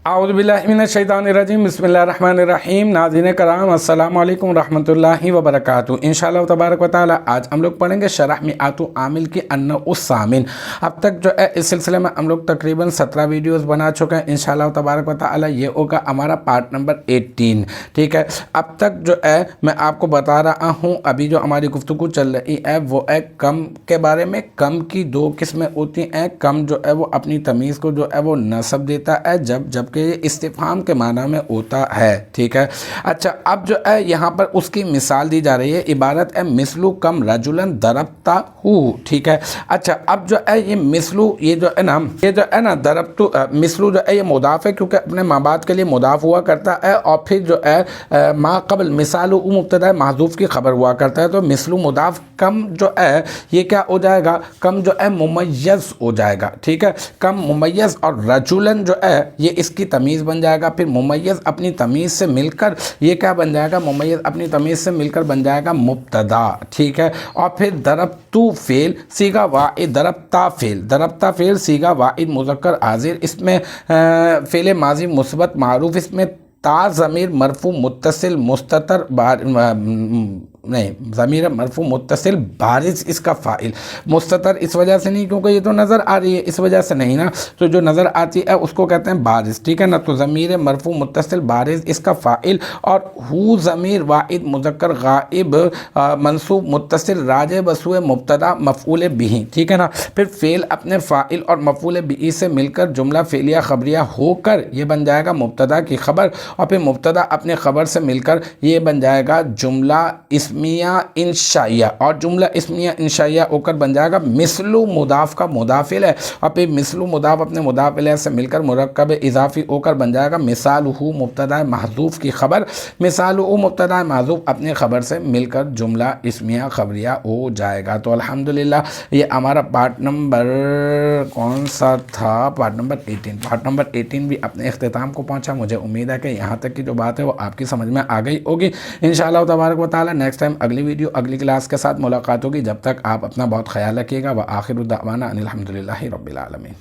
اعوذ باللہ من الشیطان الرجیم، بسم اللہ الرحمن الرحیم۔ ناظرین کرام، السلام علیکم ورحمۃ اللہ وبرکاتہ۔ انشاءاللہ تبارک و تعالی آج ہم لوگ پڑھیں گے شرح میعات عامل کی النوع الثامن۔ اب تک جو ہے اس سلسلے میں ہم لوگ تقریباً 17 ویڈیوز بنا چکے ہیں۔ انشاءاللہ تبارک و تعالی یہ ہوگا ہمارا پارٹ نمبر 18، ٹھیک ہے۔ اب تک جو ہے میں آپ کو بتا رہا ہوں، ابھی جو ہماری گفتگو چل رہی ہے وہ ہے کم کے بارے میں۔ کم کی دو قسمیں ہوتی ہیں۔ کم جو ہے وہ اپنی تمیز کو جو ہے وہ نصب دیتا ہے جبکہ یہ استفہام کے معنی میں ہوتا ہے، ٹھیک ہے۔ اچھا، اب جو ہے یہاں پر اس کی مثال دی جا رہی ہے، عبارت ہے مثلو کم رجلن ضربتا ہو، ٹھیک ہے۔ اچھا، اب جو ہے یہ مثلو، یہ جو ہے نا ضربتو، مثلو جو ہے یہ مضاف ہے کیونکہ اپنے ماں باپ کے لیے مضاف ہوا کرتا ہے، اور پھر جو ہے ما قبل مثالو مبتدا محذوف کی خبر ہوا کرتا ہے، تو مثلو مضاف، کم جو ہے یہ کیا ہو جائے گا، کم جو ہے ممیز ہو جائے گا، ٹھیک ہے۔ کم ممیز، اور رجلن جو ہے یہ اس کی تمیز بن جائے گا۔ پھر ممیز اپنی تمیز سے مل کر یہ کیا بن جائے گا، ممیز اپنی تمیز سے مل کر بن جائے گا مبتدا، ٹھیک ہے۔ اور پھر ضربتو فعل صیغہ واحد، ضربتا فعل صیغہ واحد مذکر حاضر، اس میں فعل ماضی مثبت معروف، اس میں تا ضمیر مرفوع متصل مستتر ضمیر مرفوع متصل بارز اس کا فاعل، مستتر اس وجہ سے نہیں کیونکہ یہ تو نظر آ رہی ہے، اس وجہ سے نہیں نا، تو جو نظر آتی ہے اس کو کہتے ہیں بارز، ٹھیک ہے نا۔ تو ضمیر مرفوع متصل بارز اس کا فاعل، اور ہو ضمیر واحد مذکر غائب منصوب متصل راجع بسوء مبتدا مفعول به، ٹھیک ہے نا۔ پھر فعل اپنے فاعل اور مفعول به سے مل کر جملہ فعلیہ خبریہ ہو کر یہ بن جائے گا مبتدا کی خبر، اور پھر مبتدا اپنے خبر سے مل کر یہ بن جائے گا جملہ اسمیہ انشائیہ، اور جملہ اسمیہ انشائیہ ہو کر بن جائے گا مثلو مضاف کا مضاف الیہ، اور پھر مثلو مضاف اپنے مضاف الیہ سے مل کر مرکب اضافی ہو کر بن جائے گا مثالہ مبتدا محذوف کی خبر، مثالہ مبتدا محذوف اپنے خبر سے مل کر جملہ اسمیہ خبریہ ہو جائے گا۔ تو الحمدللہ یہ ہمارا پارٹ نمبر کون سا تھا، پارٹ نمبر 18۔ پارٹ نمبر 18 بھی اپنے اختتام کو پہنچا۔ مجھے امید ہے کہ یہاں تک کی جو بات ہے وہ آپ کی سمجھ میں آ گئی ہوگی۔ انشاءاللہ تبارک و تعالی نیکسٹ ٹائم اگلی ویڈیو اگلی کلاس کے ساتھ ملاقات ہوگی۔ جب تک آپ اپنا بہت خیال رکھیے گا۔ وآخر دعوانا ان الحمدللہ رب العالمین۔